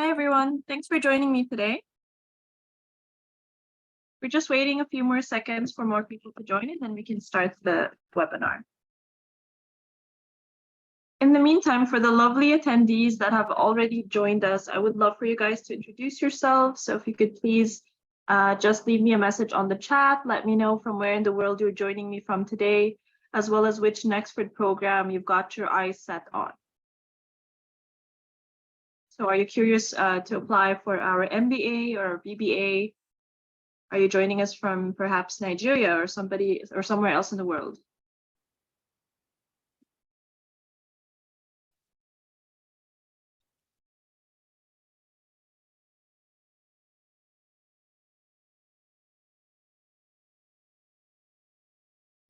Hi, everyone. Thanks for joining me today. We're just waiting a few more seconds for more people to join, and then we can start the webinar. In the meantime, for the lovely attendees that have already joined us, I would love for you guys to introduce yourselves. So if you could please just leave me a message on the chat. Let me know from where in the world you're joining me from today, as well as which Nexford program you've got your eyes set on. So are you curious to apply for our MBA or BBA? Are you joining us from perhaps Nigeria or somewhere else in the world?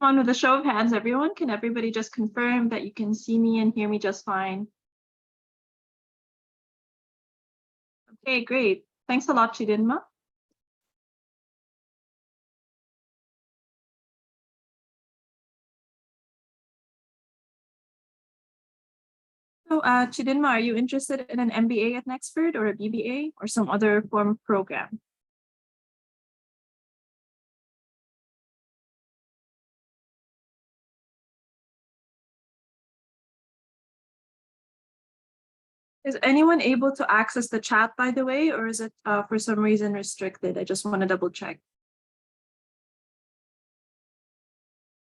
On with a show of hands, everyone. Can everybody just confirm that you can see me and hear me just fine? Okay, great. Thanks a lot, Chidinma. So, Chidinma, are you interested in an MBA at Nexford or a BBA or some other form of program? Is anyone able to access the chat, by the way, or is it for some reason restricted? I just want to double check.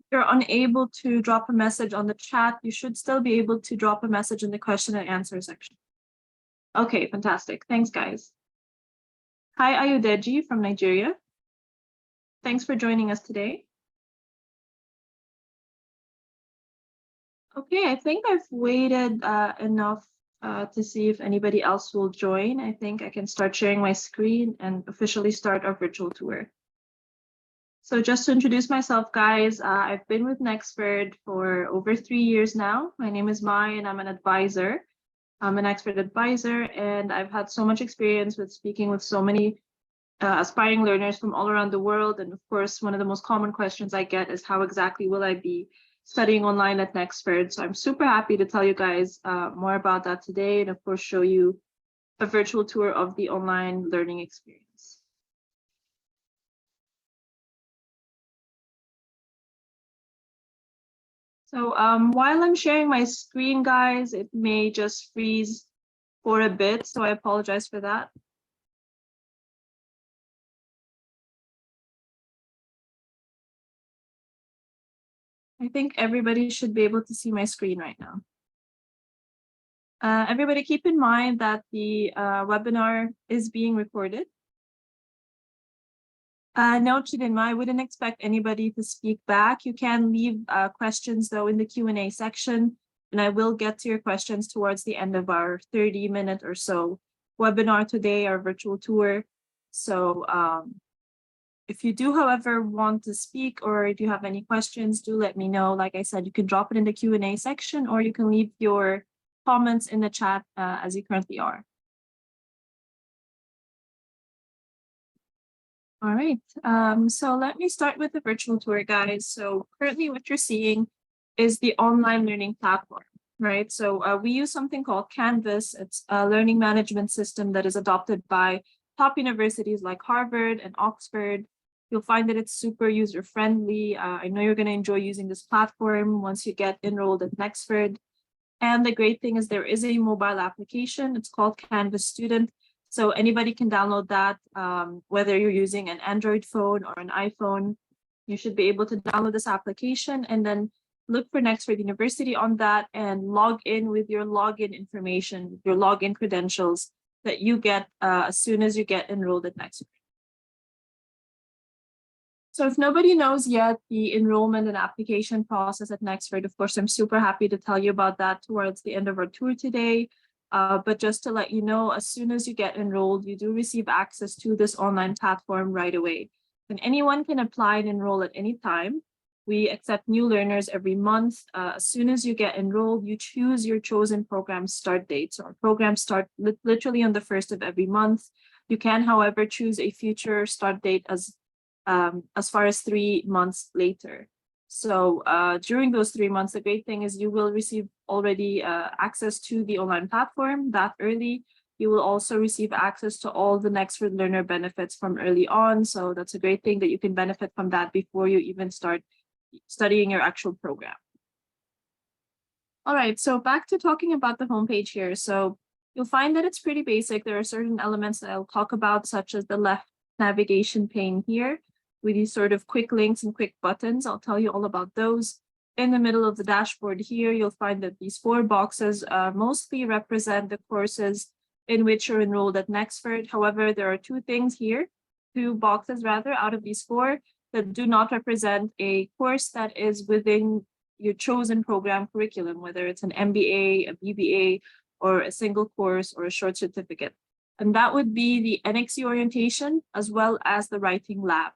If you're unable to drop a message on the chat, you should still be able to drop a message in the question and answer section. Okay, fantastic. Thanks, guys. Hi, Ayudeji from Nigeria. Thanks for joining us today. Okay, I think I've waited enough to see if anybody else will join. I think I can start sharing my screen and officially start our virtual tour. So just to introduce myself, guys, I've been with Nexford for over 3 years now. My name is Mai and I'm an advisor. I'm an Nexford advisor, and I've had so much experience with speaking with so many aspiring learners from all around the world. And of course, one of the most common questions I get is how exactly will I be studying online at Nexford? So I'm super happy to tell you guys more about that today, and of course show you a virtual tour of the online learning experience. So while I'm sharing my screen, guys, it may just freeze for a bit, so I apologize for that. I think everybody should be able to see my screen right now. Everybody keep in mind that the webinar is being recorded. No, Chidinma, I wouldn't expect anybody to speak back. You can leave questions though in the Q&A section, and I will get to your questions towards the end of our 30-minute or so webinar today, our virtual tour. So if you do, however, want to speak or if you have any questions, do let me know. Like I said, you can drop it in the Q&A section, or you can leave your comments in the chat as you currently are. All right, so let me start with the virtual tour, guys. So currently what you're seeing is the online learning platform, right? So we use something called Canvas. It's a learning management system that is adopted by top universities like Harvard and Oxford. You'll find that it's super user-friendly. I know you're gonna enjoy using this platform once you get enrolled at Nexford. And the great thing is there is a mobile application. It's called Canvas Student. So anybody can download that, whether you're using an Android phone or an iPhone. You should be able to download this application and then look for Nexford University on that and log in with your login information, your login credentials that you get as soon as you get enrolled at Nexford. So if nobody knows yet the enrollment and application process at Nexford, of course, I'm super happy to tell you about that towards the end of our tour today. But just to let you know, as soon as you get enrolled, you do receive access to this online platform right away. And anyone can apply and enroll at any time. We accept new learners every month. As soon as you get enrolled, you choose your chosen program start date. So our programs start literally on the 1st of every month. You can, however, choose a future start date as far as 3 months later. So during those 3 months, the great thing is you will receive already access to the online platform that early. You will also receive access to all the Nexford learner benefits from early on. So that's a great thing that you can benefit from that before you even start studying your actual program. All right, so back to talking about the homepage here. So you'll find that it's pretty basic. There are certain elements that I'll talk about, such as the left navigation pane here with these sort of quick links and quick buttons. I'll tell you all about those. In the middle of the dashboard here, you'll find that these 4 boxes mostly represent the courses in which you're enrolled at Nexford. However, there are 2 things here, 2 boxes rather, out of these 4 that do not represent a course that is within your chosen program curriculum, whether it's an MBA, a BBA, or a single course or a short certificate. And that would be the NXU Orientation as well as the Writing Lab.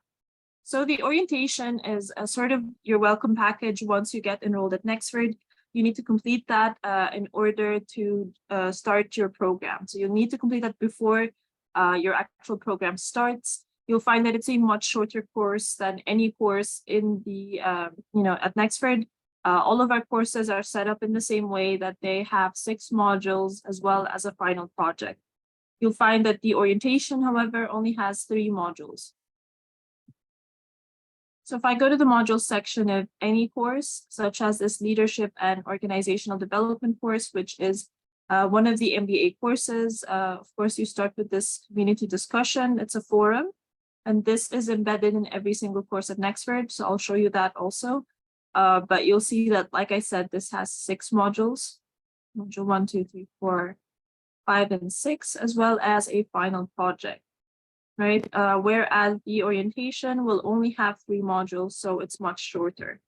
So the orientation is a sort of your welcome package once you get enrolled at Nexford. You need to complete that in order to start your program. So you'll need to complete that before your actual program starts. You'll find that it's a much shorter course than any course in the, at Nexford. All of our courses are set up in the same way, that they have 6 modules as well as a final project. You'll find that the orientation, however, only has 3 modules. So if I go to the module section of any course, such as this leadership and organizational development course, which is one of the MBA courses, of course, you start with this community discussion. It's a forum, and this is embedded in every single course at Nexford. So I'll show you that also. But you'll see that, like I said, this has 6 modules, module 1, 2, 3, 4, 5, and 6, as well as a final project, right? Whereas the orientation will only have 3 modules, so it's much shorter.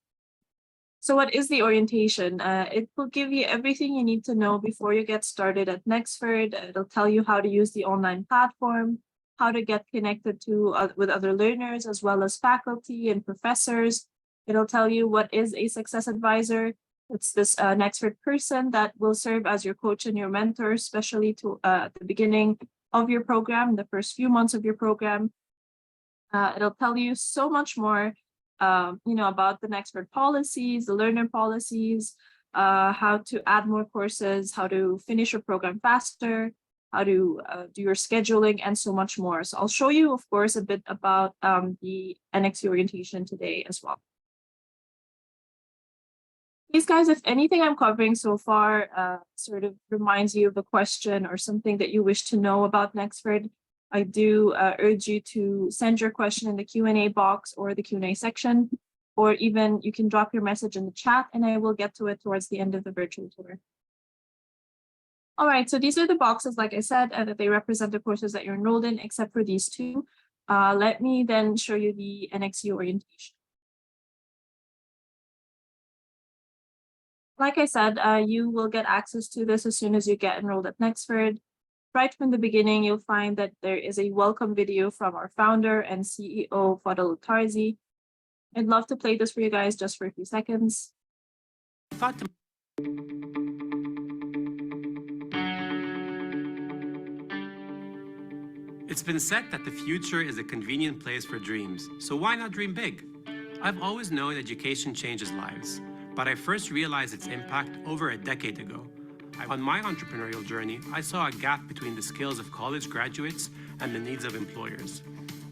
So what is the orientation? It will give you everything you need to know before you get started at Nexford. It'll tell you how to use the online platform, how to get connected to with other learners, as well as faculty and professors. It'll tell you what is a success advisor. It's this Nexford person that will serve as your coach and your mentor, especially to at the beginning of your program, the first few months of your program. It'll tell you so much more, about the Nexford policies, the learner policies, how to add more courses, how to finish your program faster, how to do your scheduling, and so much more. So I'll show you, of course, a bit about the NXU orientation today as well. Please, guys, if anything I'm covering so far sort of reminds you of a question or something that you wish to know about Nexford, I do urge you to send your question in the Q&A box or the Q&A section, or even you can drop your message in the chat and I will get to it towards the end of the virtual tour. All right, so these are the boxes, like I said, that they represent the courses that you're enrolled in, except for these 2. Let me then show you the NXU orientation. Like I said, you will get access to this as soon as you get enrolled at Nexford. Right from the beginning, you'll find that there is a welcome video from our founder and CEO, Fadal Tarzi. I'd love to play this for you guys just for a few seconds. It's been said that the future is a convenient place for dreams, so why not dream big? I've always known education changes lives, but I first realized its impact over a decade ago. On my entrepreneurial journey, I saw a gap between the skills of college graduates and the needs of employers.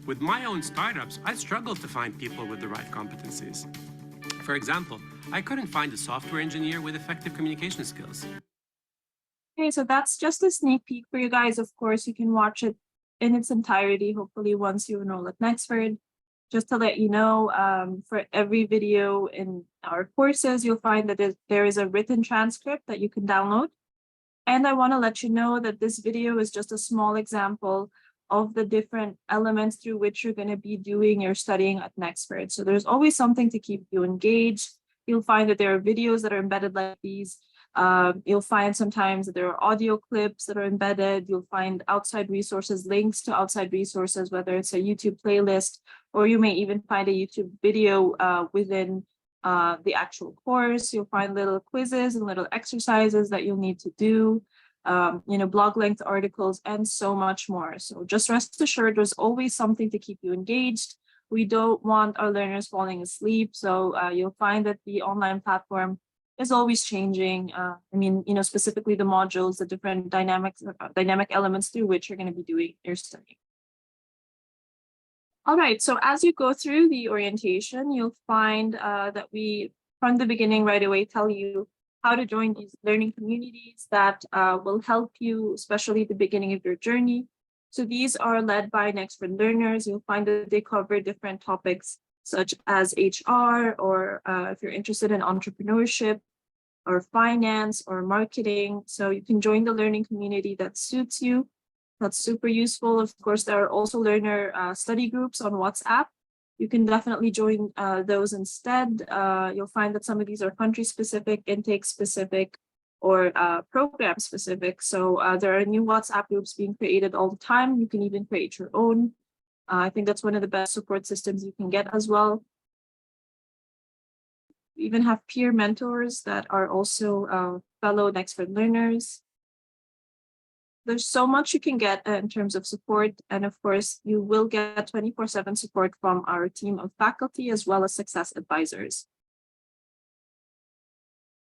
With my own startups, I struggled to find people with the right competencies. For example, I couldn't find a software engineer with effective communication skills. Okay, so that's just a sneak peek for you guys. Of course, you can watch it in its entirety, hopefully once you enroll at Nexford. Just to let you know, for every video in our courses, you'll find that there is a written transcript that you can download. And I want to let you know that this video is just a small example of the different elements through which you're going to be doing your studying at Nexford. So there's always something to keep you engaged. You'll find that there are videos that are embedded like these. You'll find sometimes that there are audio clips that are embedded. You'll find outside resources, links to outside resources, whether it's a YouTube playlist, or you may even find a YouTube video within the actual course. You'll find little quizzes and little exercises that you'll need to do, blog length articles, and so much more. So just rest assured, there's always something to keep you engaged. We don't want our learners falling asleep. So you'll find that the online platform is always changing. I mean, specifically the modules, the different dynamic elements through which you're going to be doing your study. All right, so as you go through the orientation, you'll find that we, from the beginning right away, tell you how to join these learning communities that will help you, especially at the beginning of your journey. So these are led by Nexford learners. You'll find that they cover different topics such as HR, or if you're interested in entrepreneurship or finance or marketing. So you can join the learning community that suits you. That's super useful. Of course, there are also learner study groups on WhatsApp. You can definitely join those instead. You'll find that some of these are country specific, intake specific, or program specific. So there are new WhatsApp groups being created all the time. You can even create your own. I think that's one of the best support systems you can get as well. We even have peer mentors that are also fellow Nexford learners. There's so much you can get in terms of support. And of course, you will get 24/7 support from our team of faculty as well as success advisors.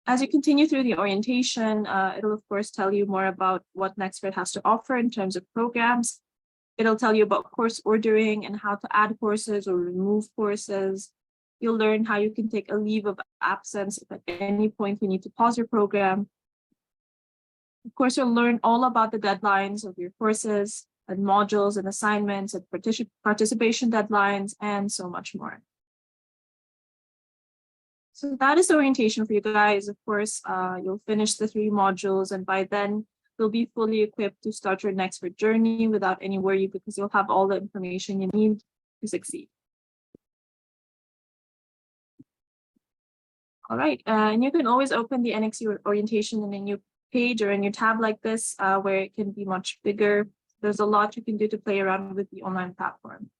As you continue through the orientation, it'll of course tell you more about what Nexford has to offer in terms of programs. It'll tell you about course ordering and how to add courses or remove courses. You'll learn how you can take a leave of absence if at any point you need to pause your program. Of course, you'll learn all about the deadlines of your courses and modules and assignments and participation deadlines and so much more. So that is the orientation for you guys. Of course, you'll finish the 3 modules, and by then you'll be fully equipped to start your Nexford journey without any worry, because you'll have all the information you need to succeed. All right, and you can always open the NXU orientation in a new page or a new tab like this, where it can be much bigger. There's a lot you can do to play around with the online platform.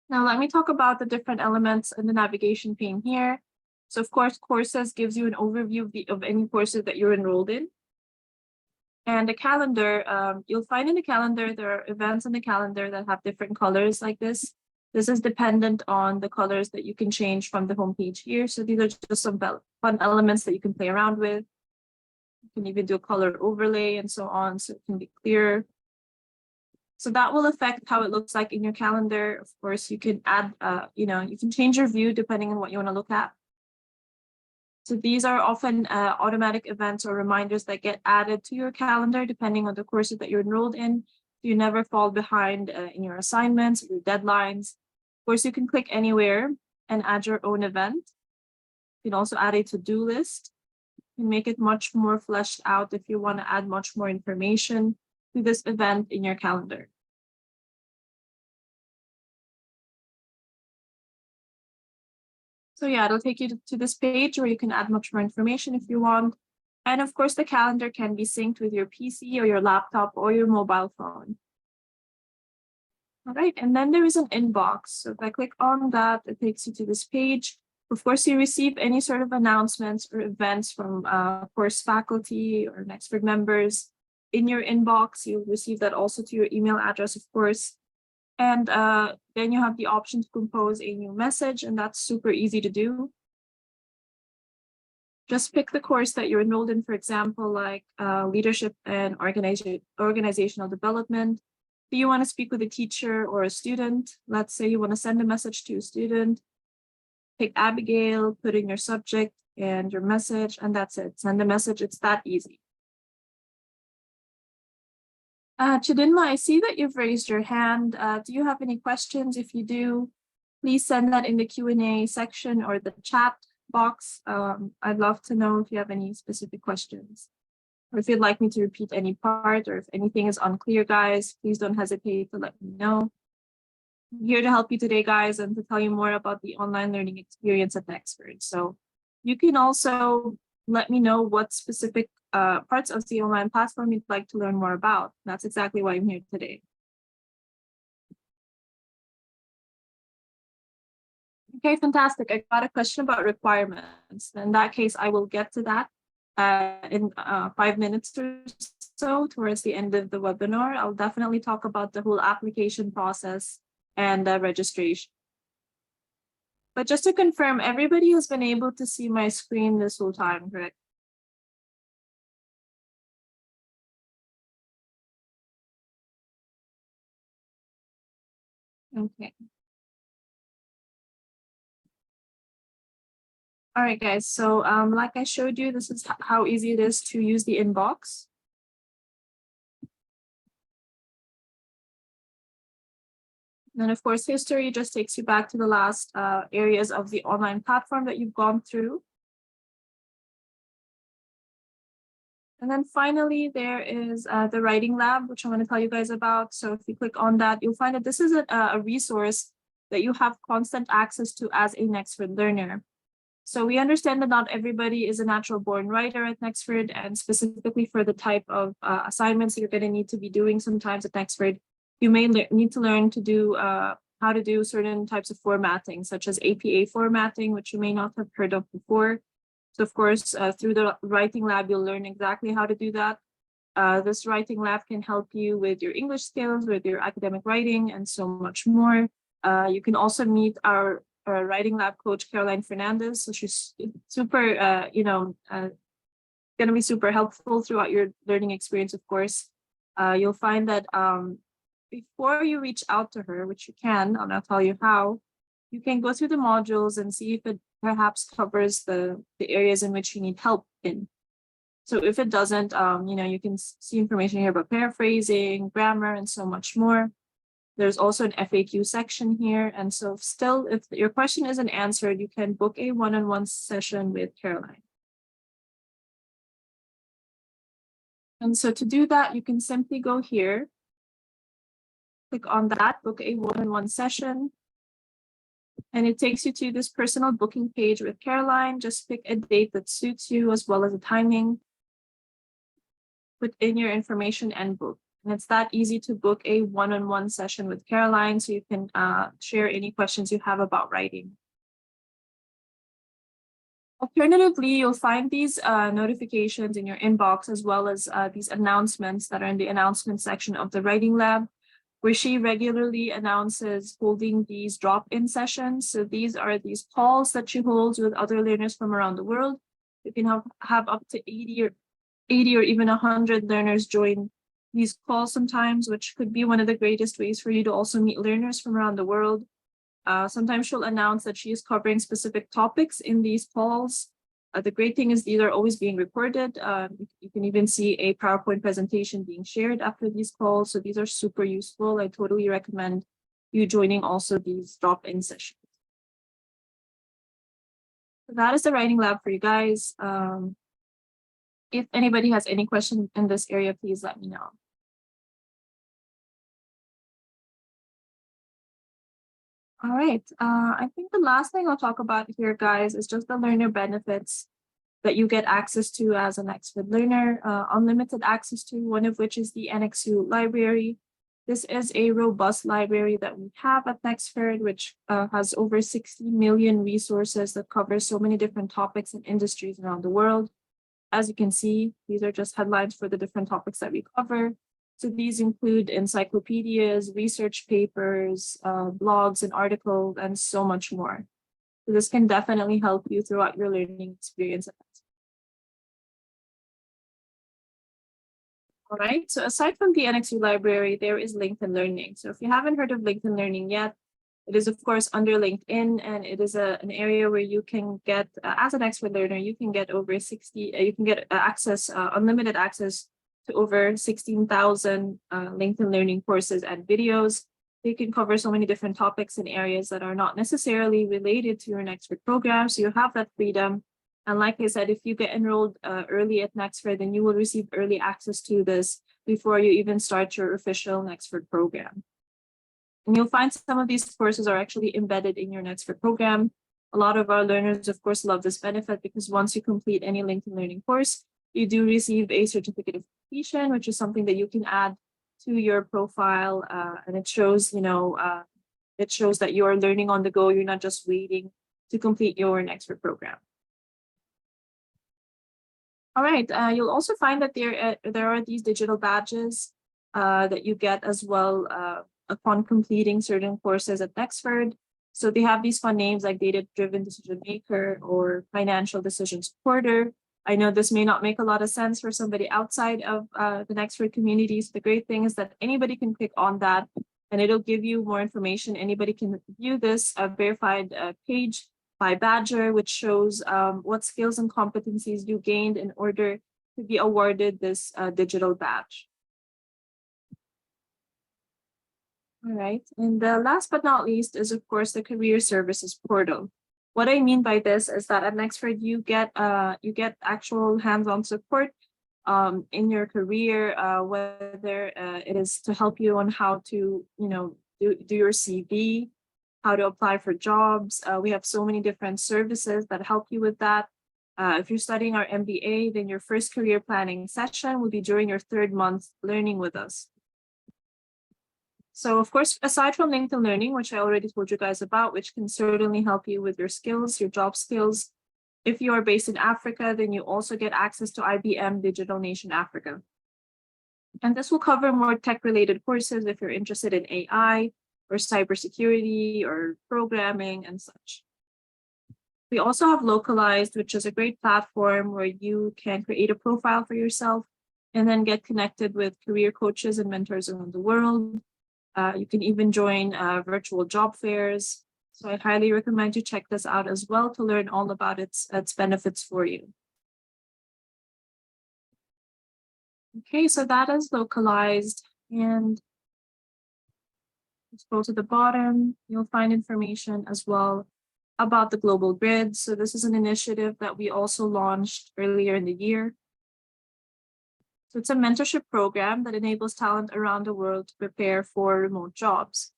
Now, let me talk about the different elements in the navigation pane here. So of course, courses gives you an overview of any courses that you're enrolled in. And the calendar, you'll find in the calendar, there are events in the calendar that have different colors like this. This is dependent on the colors that you can change from the homepage here. So these are just some fun elements that you can play around with. You can even do a color overlay and so on, so it can be clearer. So that will affect how it looks like in your calendar. Of course, you can add, you can change your view depending on what you want to look at. So these are often automatic events or reminders that get added to your calendar depending on the courses that you're enrolled in. You never fall behind in your assignments or your deadlines. Of course, you can click anywhere and add your own event. You can also add a to-do list and make it much more fleshed out if you want to add much more information to this event in your calendar. So yeah, it'll take you to this page where you can add much more information if you want. And of course, the calendar can be synced with your PC or your laptop or your mobile phone. All right, and then there is an inbox. So if I click on that, it takes you to this page. Of course, you receive any sort of announcements or events from course faculty or Nexford members in your inbox. You'll receive that also to your email address, of course. And then you have the option to compose a new message, and that's super easy to do. Just pick the course that you're enrolled in, for example, like leadership and organizational development. Do you want to speak with a teacher or a student? Let's say you want to send a message to a student. Pick Abigail, put in your subject and your message, and that's it. Send a message. It's that easy. Chidinma, I see that you've raised your hand. Do you have any questions? If you do, please send that in the Q&A section or the chat box. I'd love to know if you have any specific questions, or if you'd like me to repeat any part, or if anything is unclear, guys, please don't hesitate to let me know. I'm here to help you today, guys, and to tell you more about the online learning experience at Nexford. So you can also let me know what specific parts of the online platform you'd like to learn more about. That's exactly why I'm here today. Okay, fantastic. I got a question about requirements. In that case, I will get to that in 5 minutes or so towards the end of the webinar. I'll definitely talk about the whole application process and registration. But just to confirm, everybody has been able to see my screen this whole time, correct? Okay. All right, guys. So like I showed you, this is how easy it is to use the inbox. And of course, history just takes you back to the last areas of the online platform that you've gone through. And then finally, there is the writing lab, which I'm going to tell you guys about. So if you click on that, you'll find that this is a resource that you have constant access to as a Nexford learner. So we understand that not everybody is a natural born writer at Nexford, and specifically for the type of assignments you're going to need to be doing sometimes at Nexford, you may need to learn to do how to do certain types of formatting, such as APA formatting, which you may not have heard of before. So of course, through the writing lab, you'll learn exactly how to do that. This writing lab can help you with your English skills, with your academic writing, and so much more. You can also meet our writing lab coach, Caroline Fernandez. So she's super, going to be super helpful throughout your learning experience, of course. You'll find that before you reach out to her, which you can, I'll now tell you how, you can go through the modules and see if it perhaps covers the areas in which you need help in. So if it doesn't, you can see information here about paraphrasing, grammar, and so much more. There's also an FAQ section here. And so still, if your question isn't answered, you can book a one-on-one session with Caroline. And so to do that, you can simply go here, click on that, book a one-on-one session. And it takes you to this personal booking page with Caroline. Just pick a date that suits you as well as the timing. Put in your information and book. And it's that easy to book a one-on-one session with Caroline, so you can share any questions you have about writing. Alternatively, you'll find these notifications in your inbox, as well as these announcements that are in the announcement section of the writing lab, where she regularly announces holding these drop-in sessions. So these are these calls that she holds with other learners from around the world. You can have up to 80 or even 100 learners join these calls sometimes, which could be one of the greatest ways for you to also meet learners from around the world. Sometimes she'll announce that she is covering specific topics in these calls. The great thing is these are always being recorded. You can even see a PowerPoint presentation being shared after these calls. So these are super useful. I totally recommend you joining also these drop-in sessions. So that is the writing lab for you guys. If anybody has any questions in this area, please let me know. All right, I think the last thing I'll talk about here, guys, is just the learner benefits that you get access to as an Nexford learner. Unlimited access to, one of which is the NXU library. This is a robust library that we have at Nexford, which has over 60 million resources that cover so many different topics and industries around the world. As you can see, these are just headlines for the different topics that we cover. So these include encyclopedias, research papers, blogs and articles, and so much more. So this can definitely help you throughout your learning experience. All right, so aside from the NXU library, there is LinkedIn Learning. So if you haven't heard of LinkedIn Learning yet, it is of course under LinkedIn, and it is an area where you can get, as an Nexford learner, you can get over 60, you can get access, unlimited access to over 16,000 LinkedIn Learning courses and videos. They can cover so many different topics and areas that are not necessarily related to your Nexford program. So you have that freedom. And like I said, if you get enrolled early at Nexford, then you will receive early access to this before you even start your official Nexford program. And you'll find some of these courses are actually embedded in your Nexford program. A lot of our learners, of course, love this benefit because once you complete any LinkedIn Learning course, you do receive a certificate of completion, which is something that you can add to your profile. And it shows, it shows that you're learning on the go. You're not just waiting to complete your Nexford program. All right, you'll also find that there are these digital badges that you get as well upon completing certain courses at Nexford. So they have these fun names like data-driven decision maker or financial decision supporter. I know this may not make a lot of sense for somebody outside of the Nexford communities. The great thing is that anybody can click on that and it'll give you more information. Anybody can view this verified page by Badger, which shows what skills and competencies you gained in order to be awarded this digital badge. All right, and the last but not least is, of course, the career services portal. What I mean by this is that at Nexford, you get actual hands-on support in your career, whether it is to help you on how to, do your CV, how to apply for jobs. We have so many different services that help you with that. If you're studying our MBA, then your first career planning session will be during your 3rd month learning with us. So of course, aside from LinkedIn Learning, which I already told you guys about, which can certainly help you with your skills, your job skills. If you are based in Africa, then you also get access to IBM Digital Nation Africa. And this will cover more tech-related courses if you're interested in AI or cybersecurity or programming and such. We also have Localized, which is a great platform where you can create a profile for yourself and then get connected with career coaches and mentors around the world. You can even join virtual job fairs. So I highly recommend you check this out as well to learn all about its benefits for you. Okay, so that is Localized. And let's go to the bottom. You'll find information as well about the Global Grid. So this is an initiative that we also launched earlier in the year. So it's a mentorship program that enables talent around the world to prepare for remote jobs.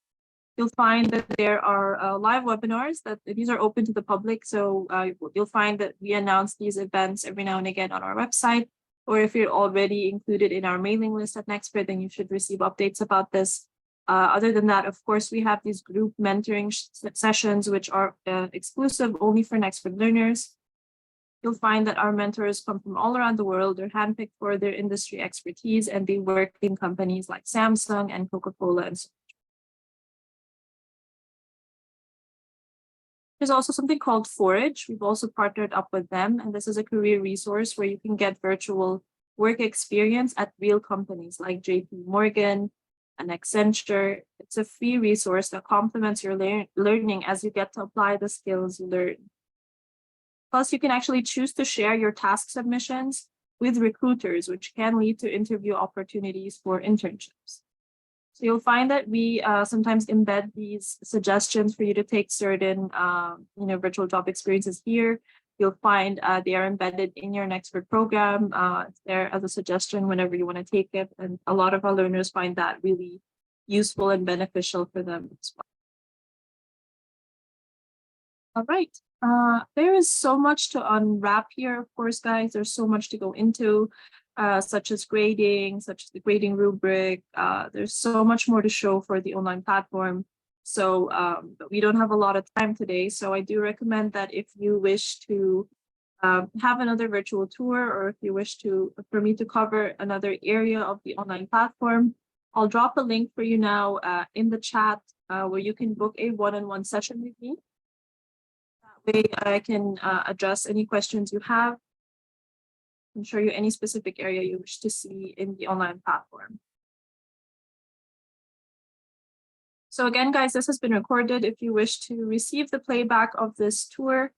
You'll find that there are live webinars that these are open to the public. So you'll find that we announce these events every now and again on our website, or if you're already included in our mailing list at Nexford, then you should receive updates about this. Other than that, of course, we have these group mentoring sessions, which are exclusive only for Nexford learners. You'll find that our mentors come from all around the world. They're handpicked for their industry expertise, and they work in companies like Samsung and Coca-Cola and so on. There's also something called Forage. We've also partnered up with them, and this is a career resource where you can get virtual work experience at real companies like JP Morgan and Accenture. It's a free resource that complements your learning as you get to apply the skills you learn. Plus, you can actually choose to share your task submissions with recruiters, which can lead to interview opportunities for internships. So you'll find that we sometimes embed these suggestions for you to take certain virtual job experiences here. You'll find they are embedded in your Nexford program. It's there as a suggestion whenever you want to take it. And a lot of our learners find that really useful and beneficial for them as well. All right. There is so much to unwrap here, of course, guys. There's so much to go into, such as grading, such as the grading rubric. There's so much more to show for the online platform. So but we don't have a lot of time today. So I do recommend that if you wish to have another virtual tour, or if you wish for me to cover another area of the online platform, I'll drop a link for you now in the chat where you can book a one-on-one session with me. Way I can address any questions you have and show you any specific area you wish to see in the online platform. So again, guys, this has been recorded. If you wish to receive the playback of this tour,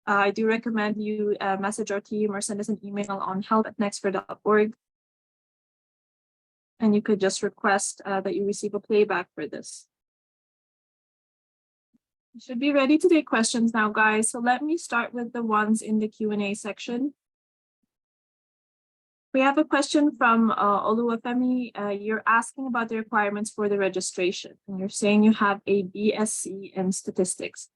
I do recommend you message our team or send us an email on help@nexford.org. And you could just request that you receive a playback for this. You should be ready to take questions now, guys. So let me start with the ones in the Q&A section. We have a question from Oluwafemi. You're asking about the requirements for the registration, and you're saying you have a BSc in statistics.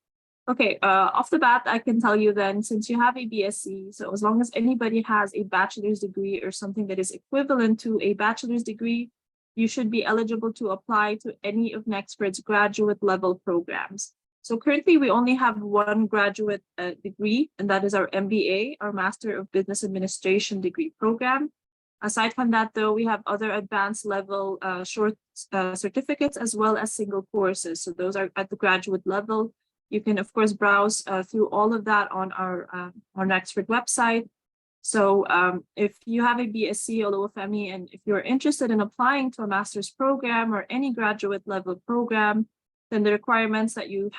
Okay, off the bat, I can tell you then, since you have a BSc, so as long as anybody has a bachelor's degree or something that is equivalent to a bachelor's degree, you should be eligible to apply to any of Nexford's graduate level programs. So currently we only have one graduate degree, and that is our MBA, our Master of Business Administration degree program. Aside from that, though, we have other advanced level short certificates as well as single courses. So those are at the graduate level. You can, of course, browse through all of that on our Nexford website. So if you have a BSc Oluwafemi, and if you're interested in applying to a master's program or any graduate level program, then the requirements that you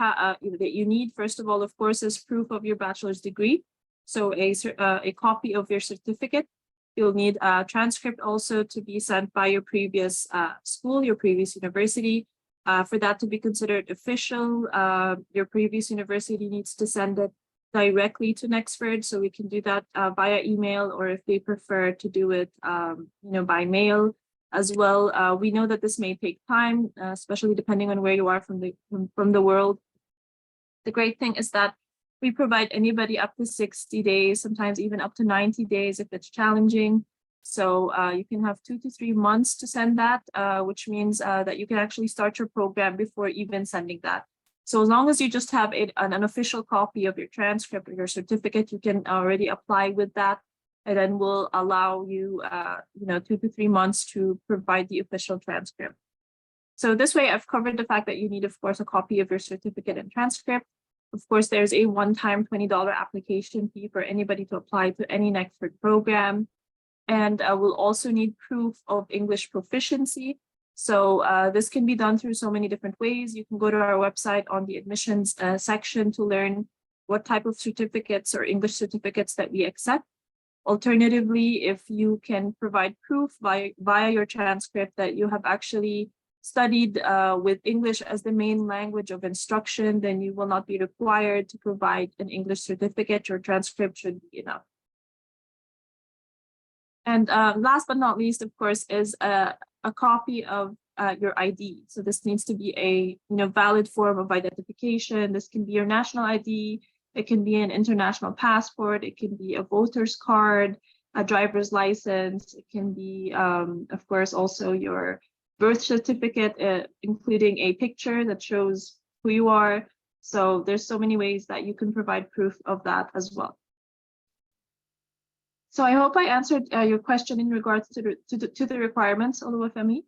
need, first of all, of course, is proof of your bachelor's degree. So a copy of your certificate. You'll need a transcript also to be sent by your previous school, your previous university. For that to be considered official, your previous university needs to send it directly to Nexford, so we can do that via email, or if they prefer to do it, by mail as well. We know that this may take time, especially depending on where you are from the world. The great thing is that we provide anybody up to 60 days, sometimes even up to 90 days if it's challenging. So you can have 2 to 3 months to send that, which means that you can actually start your program before even sending that. So as long as you just have an official copy of your transcript or your certificate, you can already apply with that, and then we'll allow you, 2 to 3 months to provide the official transcript. So this way, I've covered the fact that you need, of course, a copy of your certificate and transcript. Of course, there's a one-time $20 application fee for anybody to apply to any Nexford program. And we'll also need proof of English proficiency. So this can be done through so many different ways. You can go to our website on the admissions section to learn what type of certificates or English certificates that we accept. Alternatively, if you can provide proof via your transcript that you have actually studied with English as the main language of instruction, then you will not be required to provide an English certificate. Your transcript should be enough. And last but not least, of course, is a copy of your ID. So this needs to be a valid form of identification. This can be your national ID. It can be an international passport. It can be a voter's card, a driver's license. It can be, of course, also your birth certificate, including a picture that shows who you are. So there's so many ways that you can provide proof of that as well. So I hope I answered your question in regards to the requirements, Oluwafemi.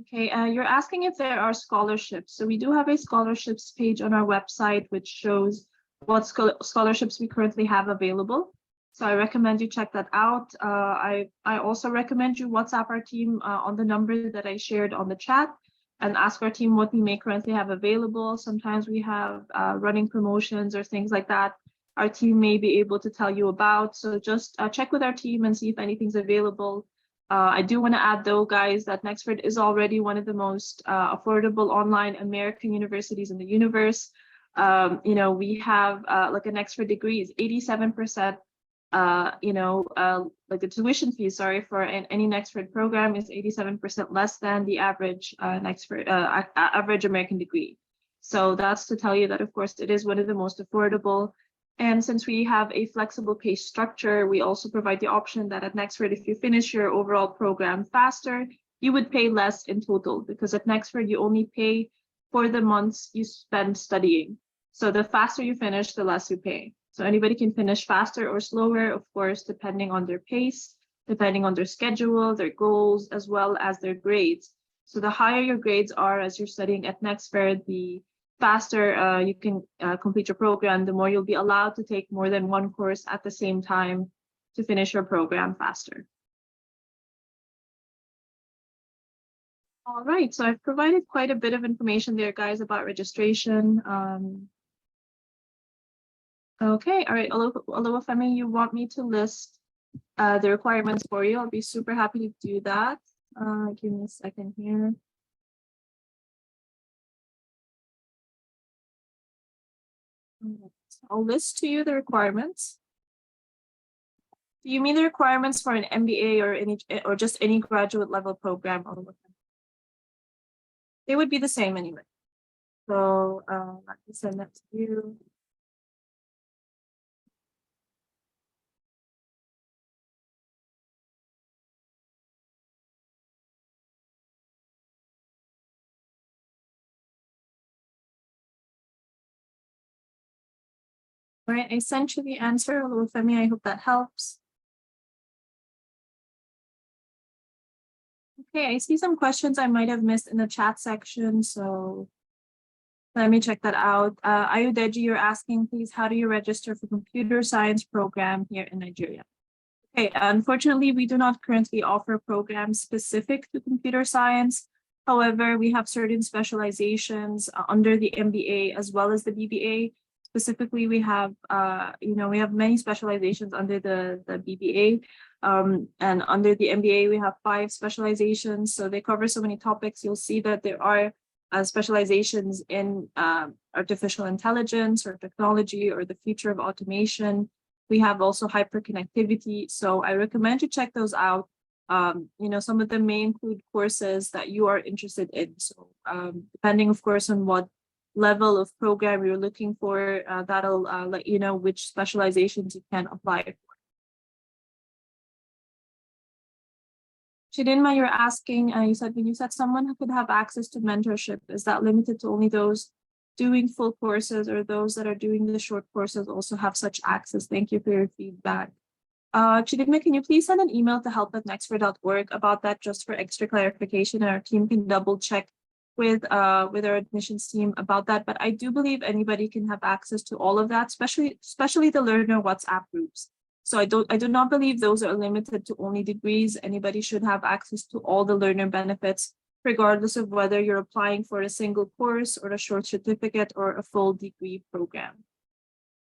Okay, you're asking if there are scholarships. So we do have a scholarships page on our website, which shows what scholarships we currently have available. So I recommend you check that out. I also recommend you WhatsApp our team on the number that I shared on the chat, and ask our team what we may currently have available. Sometimes we have running promotions or things like that. Our team may be able to tell you about. So just check with our team and see if anything's available. I do want to add, though, guys, that Nexford is already one of the most affordable online American universities in the universe. We have like a Nexford degree is 87%. Like the tuition fee, for any Nexford program is 87% less than the average average American degree. So that's to tell you that, of course, it is one of the most affordable. And since we have a flexible pay structure, we also provide the option that at Nexford, if you finish your overall program faster, you would pay less in total, because at Nexford, you only pay for the months you spend studying. So the faster you finish, the less you pay. So anybody can finish faster or slower, of course, depending on their pace, depending on their schedule, their goals, as well as their grades. So the higher your grades are as you're studying at Nexford, the faster you can complete your program, the more you'll be allowed to take more than one course at the same time to finish your program faster. All right, so I've provided quite a bit of information there, guys, about registration. Okay, all right, Oluwafemi, you want me to list the requirements for you? I'll be super happy to do that. Give me a second here. I'll list to you the requirements. Do you mean the requirements for an MBA or just any graduate level program? They would be the same anyway. So let me send that to you. All right, I sent you the answer, Oluwafemi. I hope that helps. Okay, I see some questions I might have missed in the chat section, so let me check that out. Ayudeji, you're asking, please, how do you register for computer science program here in Nigeria? Okay, unfortunately, we do not currently offer programs specific to computer science. However, we have certain specializations under the MBA as well as the BBA. Specifically, we have, we have many specializations under the BBA. And under the MBA, we have 5 specializations. So they cover so many topics. You'll see that there are specializations in artificial intelligence or technology or the future of automation. We have also hyperconnectivity. So I recommend you check those out. Some of them may include courses that you are interested in. So depending, of course, on what level of program you're looking for, that'll let you know which specializations you can apply for. Chidinma, you're asking, when you said someone who could have access to mentorship, is that limited to only those doing full courses, or those that are doing the short courses also have such access? Thank you for your feedback. Chidinma, can you please send an email to help@nexford.org about that, just for extra clarification, and our team can double check with our admissions team about that. But I do believe anybody can have access to all of that, especially the learner WhatsApp groups. So I do not believe those are limited to only degrees. Anybody should have access to all the learner benefits, regardless of whether you're applying for a single course or a short certificate or a full degree program.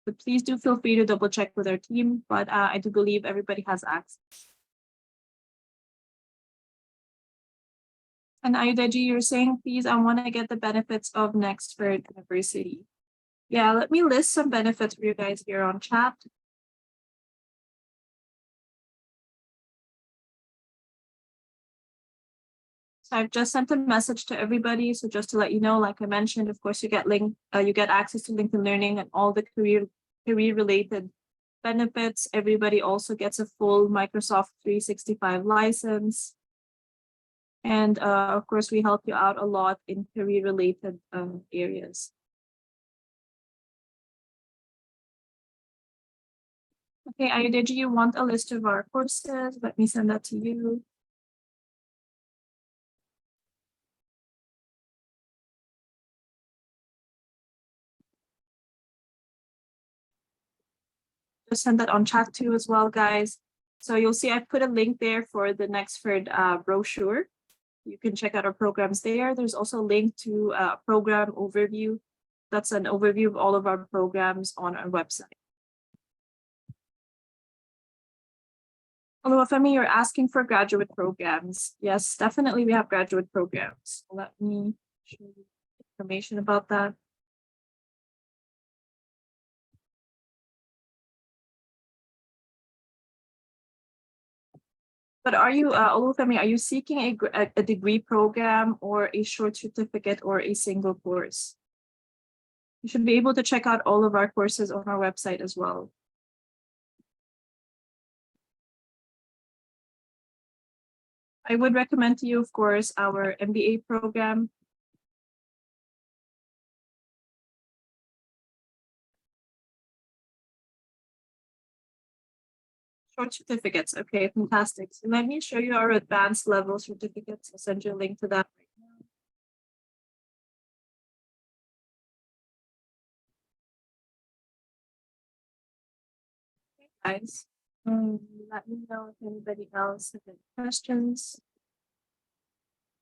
But please do feel free to double check with our team, but I do believe everybody has access. And Ayudeji, you're saying, please, I want to get the benefits of Nexford University. Yeah, let me list some benefits for you guys here on chat. So I've just sent a message to everybody. So just to let you know, like I mentioned, of course, you get access to LinkedIn Learning and all the career-related benefits. Everybody also gets a full Microsoft 365 license. And of course, we help you out a lot in career-related areas. Okay, Ayudeji, you want a list of our courses? Let me send that to you. Just send that on chat too as well, guys. So you'll see I put a link there for the Nexford brochure. You can check out our programs there. There's also a link to a program overview. That's an overview of all of our programs on our website. Hello, Femi, you're asking for graduate programs. Yes, definitely we have graduate programs. Let me show you information about that. But are you, Olufemi, are you seeking a degree program or a short certificate or a single course? You should be able to check out all of our courses on our website as well. I would recommend to you, of course, our MBA program. Short certificates. Okay, fantastic. So let me show you our advanced level certificates. I'll send you a link to that right now. Okay, guys. Let me know if anybody else has any questions.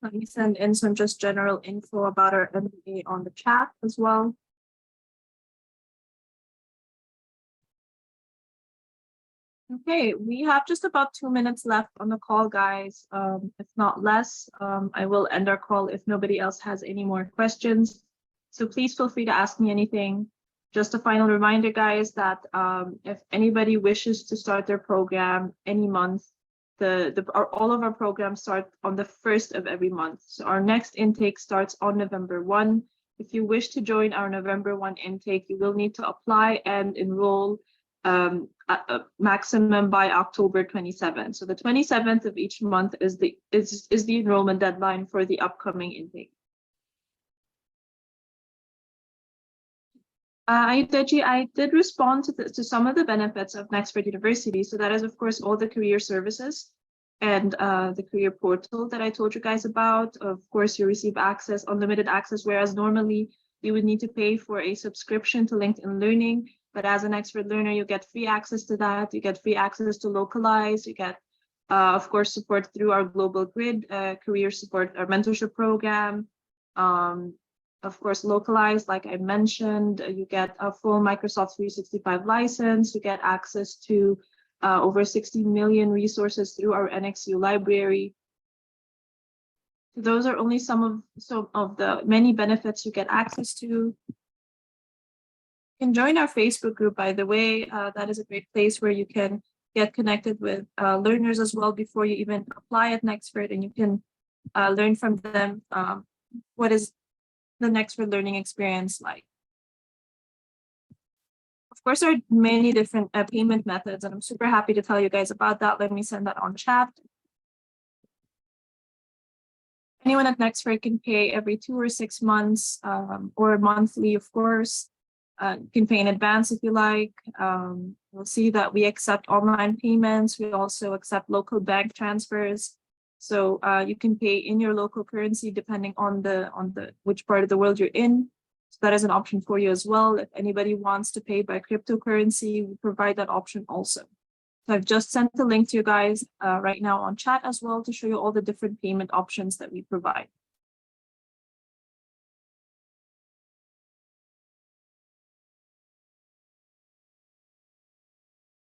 Let me send in some just general info about our MBA on the chat as well. Okay, we have just about 2 minutes left on the call, guys. If not less, I will end our call if nobody else has any more questions. So please feel free to ask me anything. Just a final reminder, guys, that if anybody wishes to start their program any month, all of our programs start on the 1st of every month. So our next intake starts on November 1. If you wish to join our November 1 intake, you will need to apply and enroll maximum by October 27. So the 27th of each month is the enrollment deadline for the upcoming intake. I did respond to some of the benefits of Nexford University. So that is, of course, all the career services. and the career portal that I told you guys about. Of course, you receive access, unlimited access, whereas normally you would need to pay for a subscription to LinkedIn Learning. But as an Nexford learner, you get free access to that. You get free access to Localize. You get, of course, support through our Global Grid career support, our mentorship program. Of course, Localize, like I mentioned, you get a full Microsoft 365 license. You get access to over 60 million resources through our NXU library. Those are only some of the many benefits you get access to. You can join our Facebook group, by the way. That is a great place where you can get connected with learners as well before you even apply at Nexford, and you can learn from them what is the Nexford learning experience like. Of course, there are many different payment methods, and I'm super happy to tell you guys about that. Let me send that on chat. Anyone at Nexford can pay every 2 or 6 months or monthly, of course. You can pay in advance if you like. You'll see that we accept online payments. We also accept local bank transfers. So you can pay in your local currency depending on which part of the world you're in. So that is an option for you as well. If anybody wants to pay by cryptocurrency, we provide that option also. So I've just sent the link to you guys right now on chat as well to show you all the different payment options that we provide.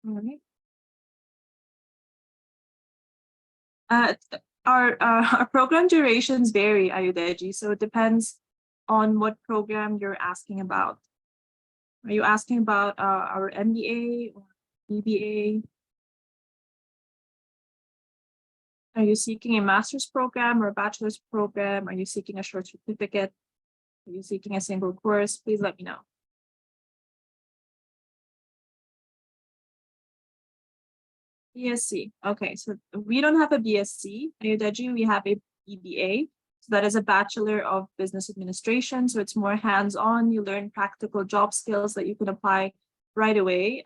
All right. Our program durations vary, Ayudeji, so it depends on what program you're asking about. Are you asking about our MBA or BBA? Are you seeking a master's program or a bachelor's program? Are you seeking a short certificate? Are you seeking a single course? Please let me know. BSc. Okay, so we don't have a BSc. Ayudeji, we have a BBA. So that is a Bachelor of Business Administration. So it's more hands-on. You learn practical job skills that you can apply right away.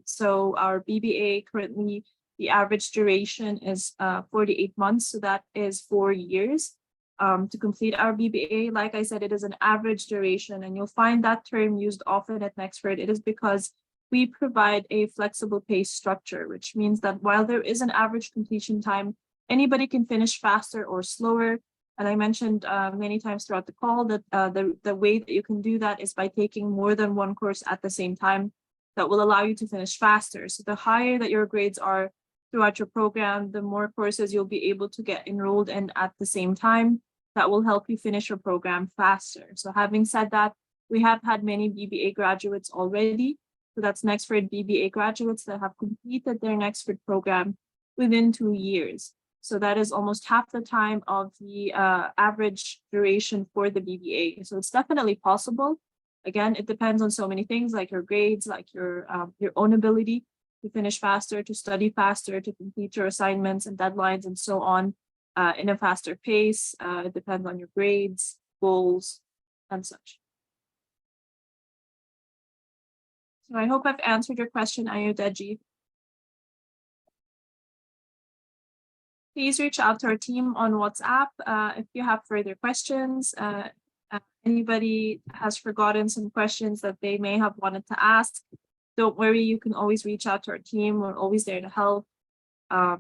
So our BBA currently, the average duration is 48 months. So that is 4 years to complete our BBA. Like I said, it is an average duration, and you'll find that term used often at Nexford. It is because we provide a flexible pace structure, which means that while there is an average completion time, anybody can finish faster or slower. And I mentioned many times throughout the call that the way that you can do that is by taking more than one course at the same time. That will allow you to finish faster. So the higher that your grades are throughout your program, the more courses you'll be able to get enrolled in at the same time. That will help you finish your program faster. So having said that, we have had many BBA graduates already. So that's Nexford BBA graduates that have completed their Nexford program within 2 years. So that is almost half the time of the average duration for the BBA. So it's definitely possible. Again, it depends on so many things like your grades, like your own ability to finish faster, to study faster, to complete your assignments and deadlines and so on in a faster pace. It depends on your grades, goals, and such. So I hope I've answered your question, Ayudeji. Please reach out to our team on WhatsApp if you have further questions. Anybody has forgotten some questions that they may have wanted to ask, don't worry, you can always reach out to our team. We're always there to help.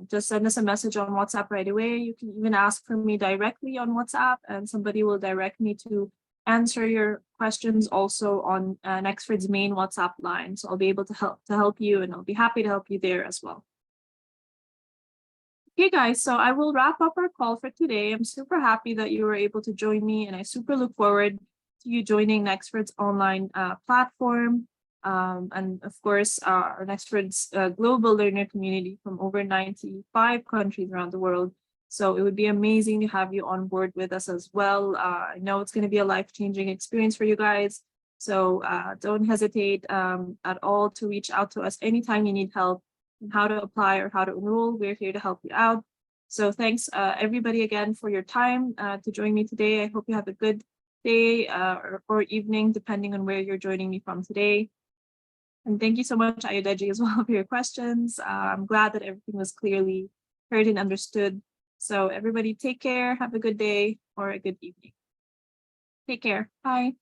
Just send us a message on WhatsApp right away. You can even ask for me directly on WhatsApp, and somebody will direct me to answer your questions also on Nexford's main WhatsApp line. So I'll be able to help you, and I'll be happy to help you there as well. Okay, guys, so I will wrap up our call for today. I'm super happy that you were able to join me, and I super look forward to you joining Nexford's online platform. And of course, our Nexford's global learner community from over 95 countries around the world. So it would be amazing to have you on board with us as well. I know it's going to be a life-changing experience for you guys. So don't hesitate at all to reach out to us anytime you need help on how to apply or how to enroll. We're here to help you out. So thanks everybody again for your time to join me today. I hope you have a good day or evening, depending on where you're joining me from today. And thank you so much, Ayudeji, as well for your questions. I'm glad that everything was clearly heard and understood. So everybody take care, have a good day or a good evening. Take care. Bye.